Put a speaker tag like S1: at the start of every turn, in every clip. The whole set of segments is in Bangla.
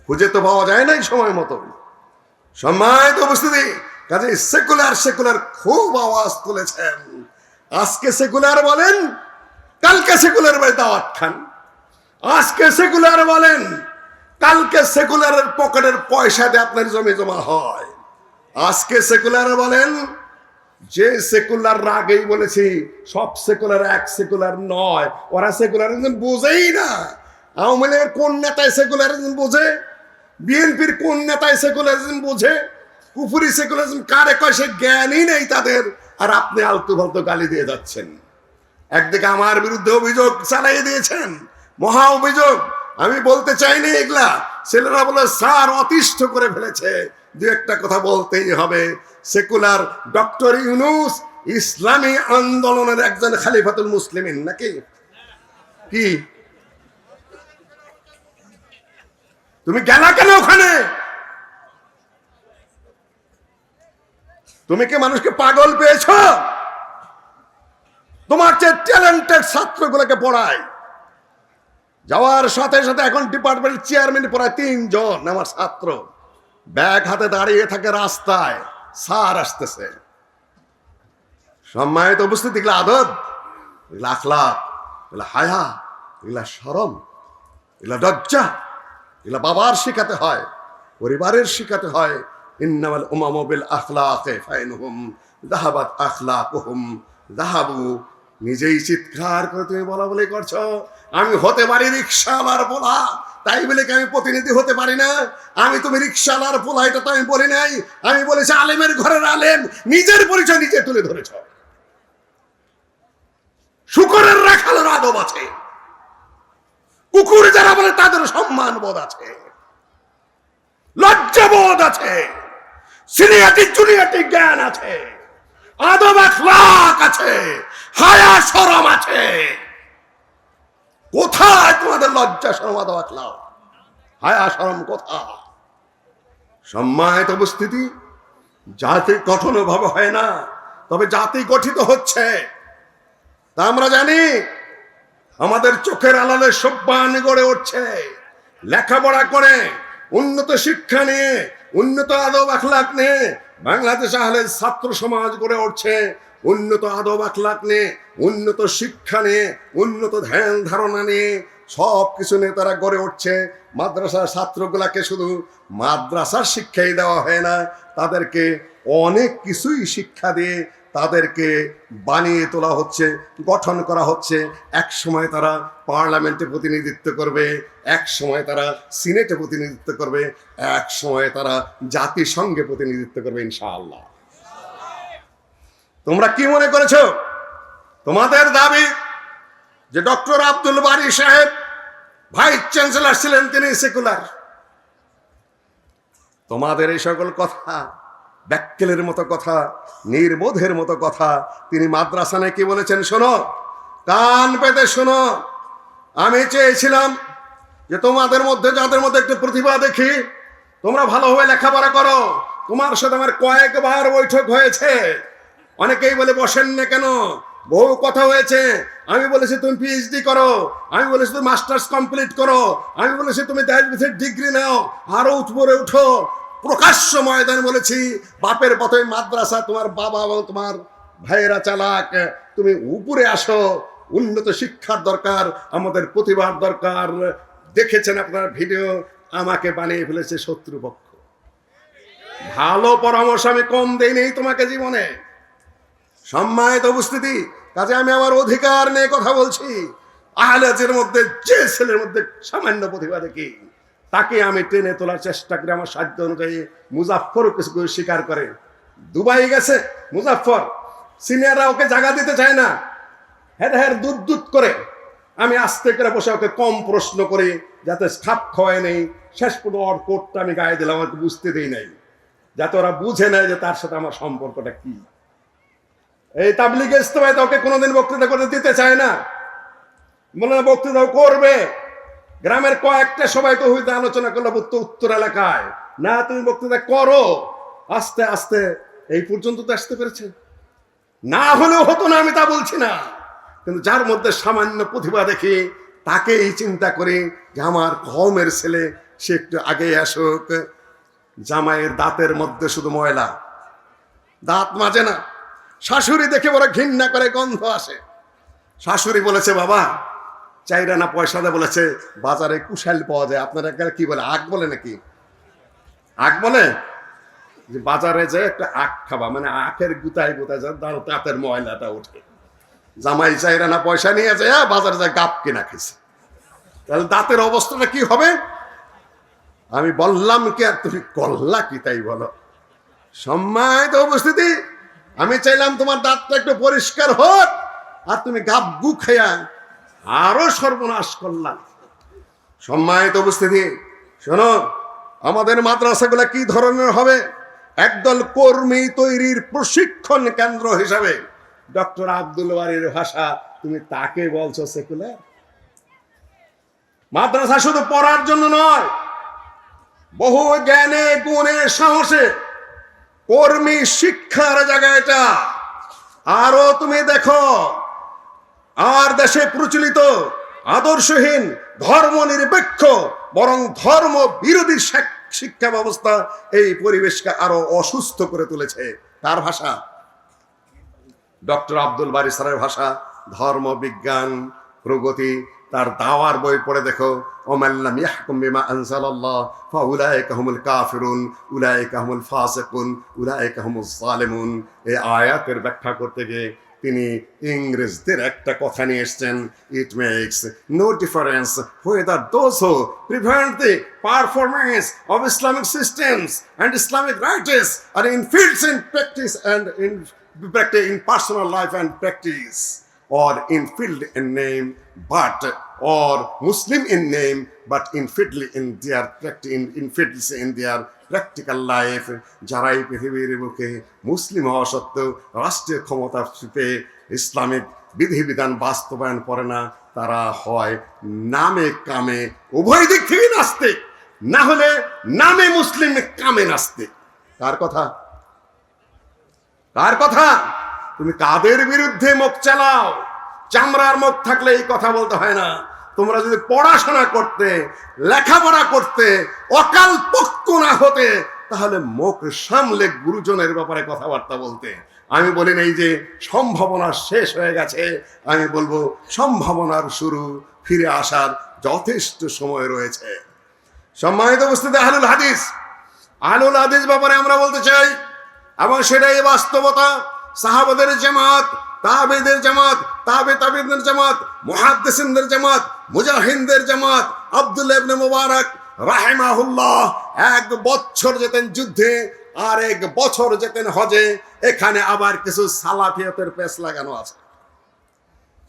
S1: খুঁজে তো পাওয়া যায় নাই সময় মতো। সম্মানিত উপস্থিতি, কাজে সেকুলার সেকুলার খুব আওয়াজ তুলেছেন। আজকে সেকুলার বলেন, কালকে সেকুলার বাড়ি দাওয়াত খান। আজকে সেকুলার বলেন, কালকে সেকুলারের পকেটের পয়সা দিয়ে আপনার জমি জমা হয়। আজকে সেকুলার বলেন, যে সেকুলার আগেই বলেছি সব সেকুলার এক সেকুলার নয়, ওরা সেকুলারিজম বোঝেই না। আওয়ামী লীগের কোন নেতায় সেকুলারিজম বোঝে? বিএনপির কোন নেতায় সেকুলারিজম বোঝে? কুফুরি সেকুলারিজম কারে কয় সে জ্ঞানই নেই তাদের। আর আপনি আলতু ফালতু গালি দিয়ে যাচ্ছেন। একদিকে আমার বিরুদ্ধে অভিযোগ চালিয়ে দিয়েছেন, মহা অভিযোগ। আমি বলতে চাইনি এগুলা, ছেলেরা বলে স্যার অতিষ্ঠ করে ফেলেছে। দু একটা কথা বলতেই হবে। সেকুলার ডক্টর ইউনূস ইসলামী আন্দোলনের একজন খলিফাতুল মুসলিমিন নাকি? কি তুমি গেলা কেন ওখানে? তুমি কি মানুষকে পাগল পেয়েছ? তোমার যে ট্যালেন্টেড ছাত্রগুলোকে পড়ায়, যাওয়ার সাথে সাথে এখন ডিপার্টমেন্টের চেয়ারম্যান পড়ায় 3 জন আমার ছাত্র। ব্যাগ হাতে দাঁড়িয়ে থাকে রাস্তায়, স্যার আসতেছে। সম্মানিত উপস্থিতি, এগুলা আদব, এগুলা আখলাক, এগুলা হায়া, এগুলা শরম, এগুলা লজ্জা। এগুলা বাবার শিখাতে হয়, পরিবারের শিখাতে হয়। ইন্নামাল উমামু বিল আখলাকি ফাইনহুম যাহাবাত আখলাকুহুম যাহাবু। নিজেই চিৎকার করে তুমি বলা বলে করছো। আমি হতে পারি রিকশাওয়ালার পোলা, তাই বলে কি আমি প্রতিনিধি হতে পারি না? আমি তুমি রিকশাওয়ালার পোলা এটা তো আমি বলি নাই। আমি বলেছি আলেমের ঘরের আলেম। নিজের পরিচয় নিজে তুলে ধরেছ। শুকরের রাখালের আদব আছে, কুকুর যারা বলে তাদের সম্মান বোধ আছে, লজ্জাবোধ আছে, সিনিয়রিটি জুনিয়রিটি জ্ঞান আছে, আদব আখলাক আছে, হায়া শরম আছে। কোথায় তোমাদের লজ্জা শরম আদব আখলাক? হায়া শরম কোথায়? সম্মানিত উপস্থিতি, জাতি গঠন ভাবে হয় না, তবে জাতি গঠিত হচ্ছে তা আমরা জানি। আমাদের চোখের আড়ালে সভ্যান গড়ে উঠছে। লেখাপড়া করে উন্নত শিক্ষা নিয়ে, উন্নত আদব আখলাক নিয়ে বাংলাদেশ আহলে ছাত্র সমাজ গড়ে উঠছে। উন্নত আদব আখলাক নিয়ে, উন্নত শিক্ষা নিয়ে, উন্নত ধ্যান ধারণা নিয়ে সব কিছু নিয়ে তারা গড়ে উঠছে। মাদ্রাসার ছাত্রগুলাকে শুধু মাদ্রাসার শিক্ষাই দেওয়া হয় না, তাদেরকে অনেক কিছুই শিক্ষা দিয়ে তাদেরকে বানিয়ে তোলা হচ্ছে, গঠন করা হচ্ছে। এক সময় তারা পার্লামেন্টে প্রতিনিধিত্ব করবে, এক সময় তারা সিনেটে প্রতিনিধিত্ব করবে, এক সময় তারা জাতিসংঘে প্রতিনিধিত্ব করবে ইনশাআল্লাহ। তোমরা কি মনে করেছো তোমাদের দাবি যে ডক্টর আব্দুল বারী সাহেব ভাইস চ্যান্সেলর ছিলেন, তিনি সেকুলার? তোমাদের এই সকল কথা ব্যাককেলের মতো কথা, নির্বোধের মতো কথা। তিনি মাদ্রাসানে কি বলেছেন শোনো, কান পেতে শোনো। আমি চেয়েছিলাম যে তোমাদের মধ্যে যাদের মধ্যে একটু প্রতিভা দেখি, তোমরা ভালোভাবে লেখাপড়া করো। তোমার সাথে আমার কয়েকবার বৈঠক হয়েছে। অনেকেই বলে বসেন না কেন, বহু কথা হয়েছে। আমি বলেছি তুমি পিএইচডি করো, আমি বলেছি তুমি মাস্টার্স কমপ্লিট করো, আমি বলেছি তুমি ডায়াবেটিস ডিগ্রি নাও, আরো উপরে উঠো। প্রকাশ্য ময়দানে বলেছি বাপের পথে মাদ্রাসা তোমার বাবা এবং তোমার ভাইয়েরা চালাক, তুমি উপরে আসো। উন্নত শিক্ষার দরকার, আমাদের প্রতিভার দরকার। দেখেছেন আপনার ভিডিও, আমাকে বানিয়ে ফেলেছে শত্রুপক্ষ। ভালো পরামর্শ আমি কম দেই নেই তোমাকে জীবনে। সম্মানিত উপস্থিতি, কাজে আমি আমার অধিকার নিয়ে কথা বলছি। আহলের মধ্যে যে ছেলের মধ্যে সামান্য প্রতিভা দেখি, তাকে আমি টেনে তোলার চেষ্টা করি আমার সাধ্য অনুযায়ী। মুজাফফর কিছু স্বীকার করে, দুবাই গেছে মুজাফফর, সিনিয়ররা ওকে জায়গা দিতে চায় না, হ্যাঁ দুধ দুধ করে। আমি আস্তে করে বসে ওকে কম প্রশ্ন করি, যাতে খাপ খাওয়ায় নেই। শেষ পর্যন্ত ওর কোটটা আমি গায়ে দিলাম, আমাকে বুঝতে দিই নাই, যাতে ওরা বুঝে নেয় যে তার সাথে আমার সম্পর্কটা কি। এই তাবলিগ ইজতেমায় ওকে কোনোদিন বক্তৃতা করতে দিতে চায় না, বলে না বক্তৃতা করবে। গ্রামের কয়েকটা সবাই তো হইতে আলোচনা করলো উত্তর এলাকায়, না তুমি বক্তৃতা করো। আস্তে আস্তে এই পর্যন্ত তো আসতে পেরেছে। না হলেও হতো না, আমি তা বলছি না, কিন্তু যার মধ্যে সামান্য প্রতিভা দেখি তাকেই চিন্তা করি যে আমার কওমের ছেলে, সে একটু আগে আসুক। জামাইয়ের দাঁতের মধ্যে শুধু ময়লা, দাঁত মাজে না। শাশুড়ি দেখে বড় ঘৃণা করে, গন্ধ আসে। শাশুড়ি বলেছে, বাবা চাইরা না পয়সা দেয়, বলেছে বাজারে কুশাল পাওয়া যায়। আপনারা কি বলে, আখ বলে নাকি? আখ বলে যে বাজারে যে একটা আখ খাবা, মানে আখের গুতায় গুতায় দাঁতের ময়লাটা ওঠে। জামাই চাইরা না পয়সা নিয়ে যায় বাজারে যায় গাপ কিনা খেয়েছে, তাহলে দাঁতের অবস্থাটা কি হবে? আমি বললাম কি আর তুমি করলা কি তাই বলো? সম্মানিত উপস্থিতি, আমি চাইলাম তোমার দাঁতটা একটু পরিষ্কার হোক, আর তুমি গাপ গু খেয়া আরো সর্বনাশ করলাম। সম্মানিত উপস্থিতি, শোনো, আমাদের মাদ্রাসাগুলো কি ধরনের হবে? একদল কর্মী তৈরির প্রশিক্ষণ কেন্দ্র হিসাবে। ডক্টর আব্দুল বারীর ভাষা, তুমি তাকে বলছো সেকুলার? মাদ্রাসা শুধু পড়ার জন্য নয়, বহু জ্ঞানে গুণে সাহসে কর্মী শিক্ষার জায়গা এটা। আরো তুমি দেখো, আর দেশে প্রচলিত আদর্শহীন, ধর্ম নিরপেক্ষ, বরং ধর্ম বিরোধী শিক্ষা ব্যবস্থা এই পরিবেশকে আরো অসুস্থ করে তুলেছে। তার ভাষা, ডক্টর আব্দুল বারী স্যারের ভাষা, ধর্ম বিজ্ঞান প্রগতি। তার দাওয়ার বই পড়ে দেখো, ওমাল্লাম ইয়াহকুম বিমা আনজালাল্লাহ ফাউলাইকা হুমুল কাফিরুন উলাইকা হুমুল ফাসিকুন উলাইকা হুমুজ জালিমুন। এই আয়াতের ব্যাখ্যা করতে গিয়ে তিনি ইংরেজদের একটা কথা নিয়ে এসেছেন, it makes no difference whether those who prevent the performance of Islamic systems and Islamic rites are infidels in practice and in personal life and practice, or infidel in name but, or Muslim in name but infidel in their infidels in their practical life. যারা এই পৃথিবীর বুকে মুসলিম হওয়া সত্ত্বেও রাষ্ট্রীয় ক্ষমতা পেয়ে ইসলামিক বিধিবিধান বাস্তবায়ন করে না, তারা হয় নামে কামে উভয় দিক থেকে নাস্তিক, না হলে নামে মুসলিম কামে নাস্তিক। কার কথা? কার কথা? তুমি কাদের বিরুদ্ধে মুখ চালাও? চামড়ার মুখ থাকলে এই কথা বলতে হয় না। তোমরা যদি পড়াশোনা করতে, লেখাপড়া করতে, অকাল পক্ষ না হতে, তাহলে মুখ সামলে গুরুজনের ব্যাপারে কথাবার্তা বলতে। আমি বলি এই যে সম্ভাবনা শেষ হয়ে গেছে, আমি বলবো সম্ভাবনার শুরু, ফিরে আসার যথেষ্ট সময় রয়েছে। সম্মানিত উপস্থিতি, আহলুল হাদিস, আহলুল হাদিস ব্যাপারে আমরা বলতে চাই, এবং সেটাই বাস্তবতা। সাহাবাদের জামাত, তাবেঈদের জামাত, তাবেঈদের জামাত, মুহাদ্দিসিনদের জামাত, মুজাহিদদের জামাত। আব্দুল্লাহ ইবনে মুবারক রাহিমাহুল্লাহ 1 বছর যেতেন যুদ্ধে, আর 1 বছর যেতেন হজে। এখানে আবার কিছু সালাফিয়তের পেশ লাগানো আছে।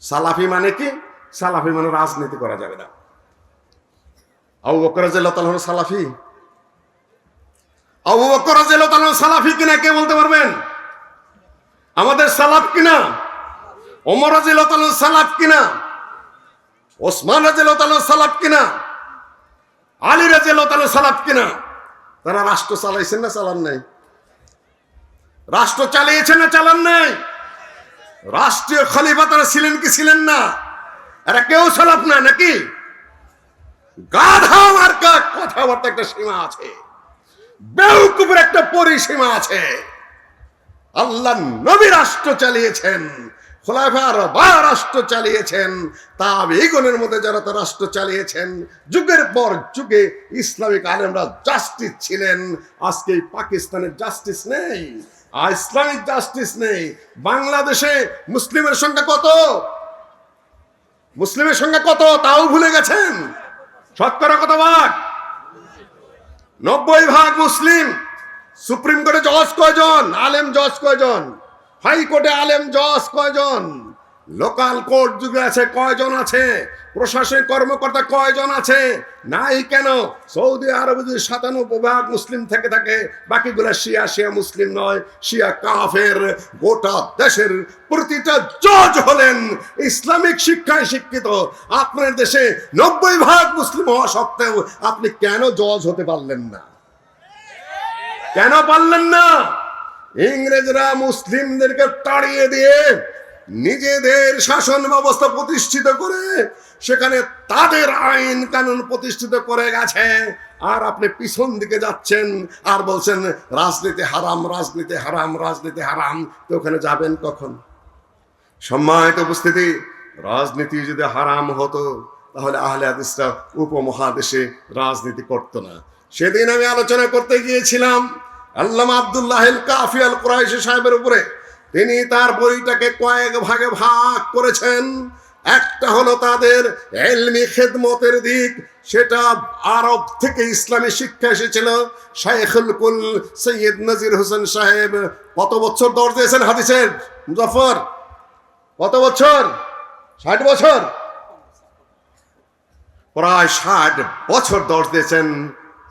S1: সালাফি মানে কি? সালাফি মানে রাজনীতি করা যাবে না। আবু বকর রাদিয়াল্লাহু তাআলা সালাফি? আবু বকর রাদিয়াল্লাহু তাআলা সালাফি কিনা কে বলতে পারবেন? আমাদের সালাফ কিনা? ওমর রাদিয়াল্লাহু তাআলা সালাফ কিনা? ওসমান রাদিয়াল্লাহু তাআলা সালাফ কিনা? আলী রাদিয়াল্লাহু তাআলা সালাফ কিনা? তারা রাষ্ট্র চালাইছেন না চালান নাই? রাষ্ট্র চালিয়েছেন না চালান নাই? রাষ্ট্রীয় খলিফা তারা ছিলেন কি ছিলেন না? এরা কেউ সালাফ না নাকি? গাধা মার্কা কথাবার্তা একটা সীমা আছে, বেউকুফের একটা পরিসীমা আছে। আল্লাহ নবী রাষ্ট্র চালিয়েছেন, খোলাফার বা রাষ্ট্র চালিয়েছেন, তাবেঈগণের মধ্যে যারা তো রাষ্ট্র চালিয়েছেন, যুগের পর যুগে ইসলামিক আলেমরা জাস্টিস ছিলেন। আজকে পাকিস্তানের জাস্টিস নেই, আর ইসলামিক জাস্টিস নেই। বাংলাদেশে মুসলিমের সংখ্যা কত? মুসলিমের সংখ্যা কত তাও ভুলে গেছেন? শতকরা কত ভাগ? 90% মুসলিম। সুপ্রিম কোর্টে জজ কয়জন? আলেম জজ কয়জন? হাইকোর্টে আলেম জজ কয়জন? লোকাল কোর্ট যুগে আছে কয়জন আছে? প্রশাসনিক কর্মকর্তা কয়জন আছে? নাই কেন? সৌদি আরবে যদি 97% মুসলিম থেকে থাকে, বাকিগুলা শিয়া, শিয়া মুসলিম নয়, শিয়া কাফের। গোটা দেশের প্রতিটা জজ হলেন ইসলামিক শিক্ষায় শিক্ষিত। আপনার দেশে 90% মুসলিম হওয়া সত্ত্বেও আপনি কেন জজ হতে পারলেন না? কেন পারলেন না? ইংরেজরা মুসলিমদেরকে তাড়িয়ে দিয়ে নিজেদের শাসন ব্যবস্থা প্রতিষ্ঠিত করে সেখানে তাদের আইন কানুন প্রতিষ্ঠিত করে গেছে, আর আপনি পিছন দিকে যাচ্ছেন আর বলছেন রাজনীতি হারাম, রাজনীতি হারাম, রাজনীতি হারাম। তো ওখানে যাবেন কখন? সম্মানিত উপস্থিতি, রাজনীতি যদি হারাম হতো তাহলে আহলে হাদিসরা উপমহাদেশে রাজনীতি করতো না। সেদিন আমি আলোচনা করতে গিয়েছিলাম আল্লামা আব্দুল্লাহ আল কাফি আল কুরাইশি সাহেবের উপরে। তিনি তার বইটাকে কয়েক ভাগে ভাগ করেছেন। একটা হলো তাদের ইলমি খেদমতের দিক, সেটা আরব থেকে ইসলামী শিক্ষা এসেছিল। শাইখুল কুল সৈয়দ নজির হোসেন সাহেব কত বছর দর্জ দিয়েছেন হাদিসের? মুজাফফর কত বছর? 60 বছর, প্রায় 60 বছর দর্জ দিয়েছেন।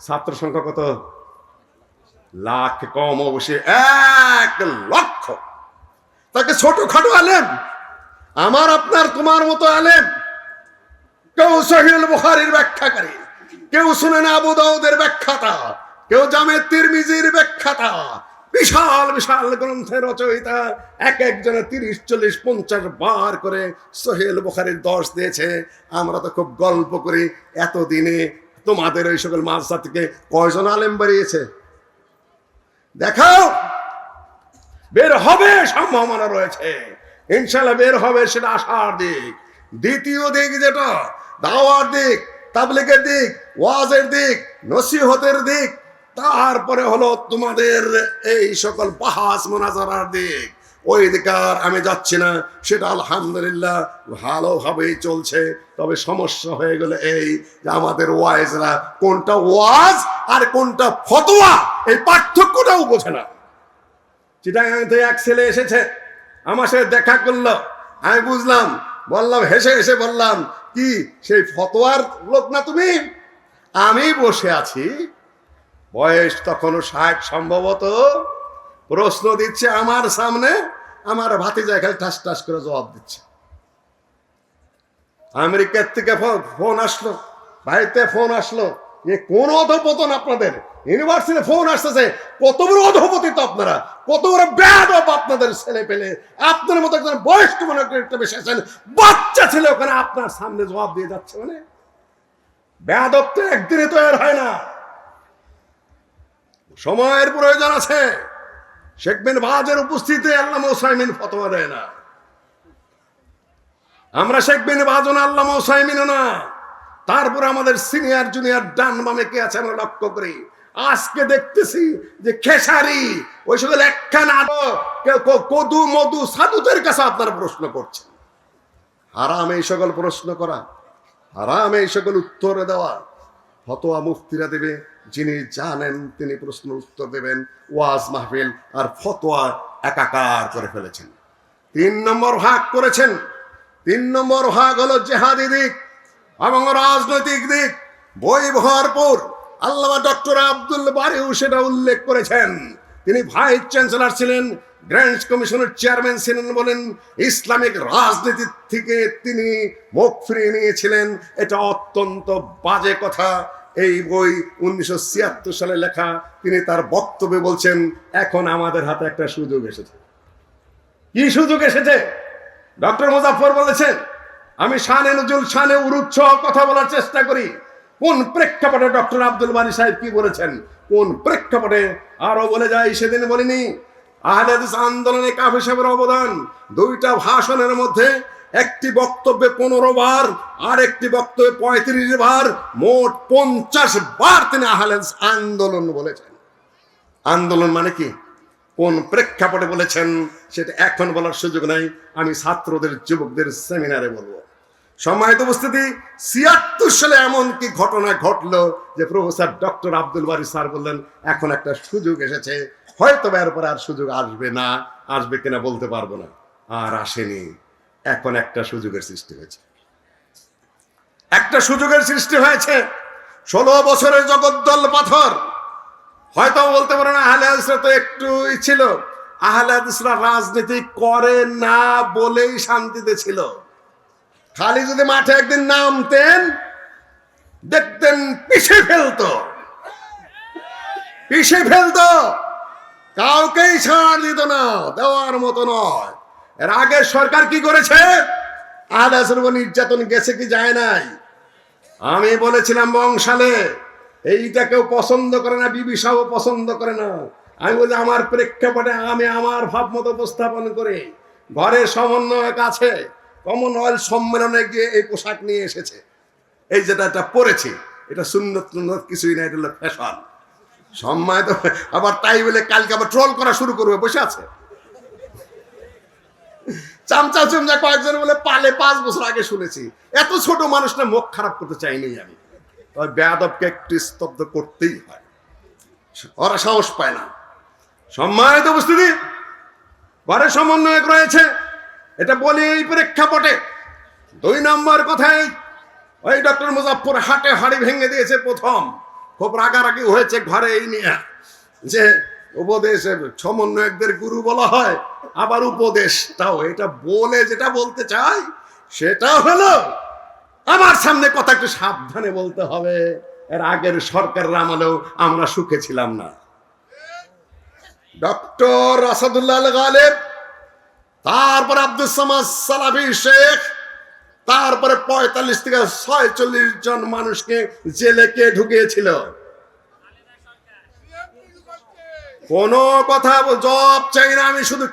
S1: ছাত্র সংখ্যা কত? লাখ কম, অবশ্যই 1 লক্ষ। তাকে ছোটখাটো আলেম, আমার আপনার তোমার মতো আলেম। কেউ সহিহুল বুখারীর ব্যাখ্যাকারী, কেউ সুনান আবু দাউদের ব্যাখ্যাতা, কেউ জামে তিরমিজির ব্যাখ্যাতা, বিশাল বিশাল গ্রন্থের রচয়িতা। এক একজনে 30, 40, 50 বার করে সহিহুল বুখারীর দর্শ দিয়েছে। আমরা তো খুব গল্প করি। এতদিনে তোমাদের ওই সকল মাদ্রাসা থেকে কয়জন আলেম বেরিয়েছে দেখাও। বের হবে, সম্ভাবনা রয়েছে, ইনশাআল্লাহ বের হবে, সেটা আশার দিক। দ্বিতীয় দিক যেটা দাওয়ার দিক, তাবলীগের দিক, ওয়াজের দিক, নসিহতের দিক, তারপরে হলো তোমাদের এই সকল বাহাস মুনাজারার দিক। ওই দিকে আর আমি যাচ্ছি না, সেটা আলহামদুলিল্লাহ ভালোভাবেই চলছে। তবে সমস্যা হয়ে গেল এই যে আমাদের ওয়াইজরা কোনটা ওয়াজ আর কোনটা ফতোয়া, এই পার্থক্যটাও বোঝে না। চিটাগাং থেকে এক ছেলে এসেছে, আমার সাথে দেখা করলো, আমি বুঝলাম, বললাম, হেসে হেসে বললাম, কি সেই ফতোয়ার লোক না তুমি? আমি বসে আছি, বয়স তখনও 60 সম্ভবত, প্রশ্ন দিচ্ছে আমার সামনে, আমার ভাতিজা খালি ঠাস ঠাস করে জবাব দিচ্ছে। আমেরিকার থেকে ফোন আসলো, বাড়িতে ফোন আসলো, যে কোন অধপতন আপনাদের, ইউনিভার্সিটি ফোন আসতেছে, কত বড় অধপতিত আপনারা, কত বড় বেয়াদব আপনাদের ছেলে পেলে, আপনার মতো একজন বয়স্ক মনে একটা বেশি আছেন, বাচ্চা ছেলে ওখানে আপনার সামনে জবাব দিয়ে যাচ্ছে। মানে বেয়াদব তো একদিনে তৈরি হয় না, সময়ের প্রয়োজন আছে। শেখ বিন বাজের উপস্থিতিতে আল্লামা উসাইমিন ফতোয়া দেয় না। আমরা শেখ বিন বাজ না, আল্লামা উসাইমিনও না। তারপর আমাদের সিনিয়র জুনিয়র ডান বামে কে আছে আমরা লক্ষ্য করি। আজকে দেখতেছি যে খেসারি ওই সকল একখানা কদু মধু সাধুদের কাছে আপনারা প্রশ্ন করছেন। হারাম এই সকল প্রশ্ন করা, হারাম এই সকল উত্তর দেওয়া। ফতোয়া মুফতিরা দেবে, যিনি জানেন তিনি প্রশ্ন উত্তর দেবেন। ওয়াজ মাহফিল আর ফতোয়া একাকার করে ফেলেছেন। 3 নম্বর ভাগ করেছেন। 3 নম্বর ভাগ হলো জেহাদি দিক এবং রাজনৈতিক দিক। বই ভরপুর। আল্লামা ডক্টর আব্দুল বারিও সেটা উল্লেখ করেছেন। তিনি ভাইস চ্যান্সেলর ছিলেন, গ্র্যান্ড কমিশনের চেয়ারম্যান ছিলেন বলেন, ইসলামিক রাজনীতি থেকে তিনি মুখ ফিরিয়ে নিয়েছিলেন। এটা অত্যন্ত বাজে কথা। এই বই 1976 সালে লেখা। তিনি তার বক্তব্যে বলছেন, এখন আমাদের হাতে একটা সুযোগ এসেছে। কি সুযোগ এসেছে? ডক্টর মুজাফফর বলেছেন, আমি শানে নজরুল, শানে উরুচ্ছ কথা বলার চেষ্টা করি। কোন প্রেক্ষাপটে ডক্টর আব্দুল বারী সাহেব কি বলেছেন, কোন প্রেক্ষাপটে আরো বলে যাই, সেদিন বলিনি। আহলে হাদিস আন্দোলনে কাফি সাহেবের অবদান, 2টা ভাষণের মধ্যে একটি বক্তব্যে 15 বার আর একটি বক্তব্যে 35 বার, মোট 50 বার তিনি আহলে হাদিস আন্দোলন বলেছেন। আন্দোলন মানে কি, কোন প্রেক্ষাপটে বলেছেন সেটা এখন বলার সুযোগ নাই, আমি ছাত্রদের যুবকদের সেমিনারে বলবো। সম্মানিত উপস্থিতি, 76 সালে এমন কি ঘটনা ঘটলো যে প্রফেসর ডক্টর আব্দুল বারী স্যার বললেন, এখন একটা সুযোগ এসেছে, হয়তো এরপর আর সুযোগ আসবে না, আসবে কিনা বলতে পারবো না। আর আসেনি। এখন একটা সুযোগের সৃষ্টি হয়েছে, একটা সুযোগের সৃষ্টি হয়েছে। 16 বছরের জগদ্দল পাথর। হয়তো বলতে পারেন আহলে হাদিসরা তো একটুই ছিল, আহলে হাদিসরা রাজনীতি করে না বলেই শান্তিতে ছিল। খালি যদি মাঠে একদিন নামতেন, দেখতেন পিছিয়ে ফেলতো, কাউকেই ছাড় দিত না, দেওয়ার মতো নয়। এর আগের সরকার কি করেছে? আদাসের উপর নির্যাতন গেছে কি যায় নাই? আমি বলেছিলাম বংশালে এইটা কেউ পছন্দ করে না, বিবি সাহ পছন্দ করে না। আমি বলি আমার প্রেক্ষাপটে আমি আমার ভাব মতো উপস্থাপন করে ঘরের সমন্বয়ক আছে, কমনওয়েলথ সম্মেলনে গিয়ে এই পোশাক নিয়ে এসেছে। এই যেটা এটা পরেছি, এটা সুন্নত কিছুই না, এটা হলো ফ্যাশন। সম্মানিত, আবার তাই বলে কালকে আবার ট্রোল করা শুরু করবে, বসে আছে চামচা চুমচা কয়েকজন বলে পালে 5 বছর আগে শুনেছি। এত ছোট মানুষটা মুখ খারাপ করতে চাইনি আমি, বেয়াদবকে একটু স্তব্ধ করতেই হয়, ওরা সাহস পায় না। সম্মানিত উপস্থিতি, ঘরে সমন্বয়ক রয়েছে, এটা বলি এই প্রেক্ষাপটে। 2 নম্বর কথাই ওই ডক্টর মুজাফফর হাটে হাড়ি ভেঙে দিয়েছে প্রথম, খুব রাগারাগি হয়েছে ঘরে এই নিয়ে যে উপদেশের সমন্বয়কদের গুরু বলা হয়, আবার উপদেশটাও। এটা বলে যেটা বলতে চাই সেটা হলো আমার সামনে কথা একটু সাবধানে বলতে হবে। এর আগের সরকারের আমলেও আমরা সুখে ছিলাম না। ডক্টর আসাদুল্লাহ আল গালেব, তারপরে আব্দুল সামাদ সালাফি শেখ, তারপরে 45 থেকে 46 জন মানুষকে জেলে কে ঢুকিয়েছিল? কোনো কথা জব চাই না, আমি শুধু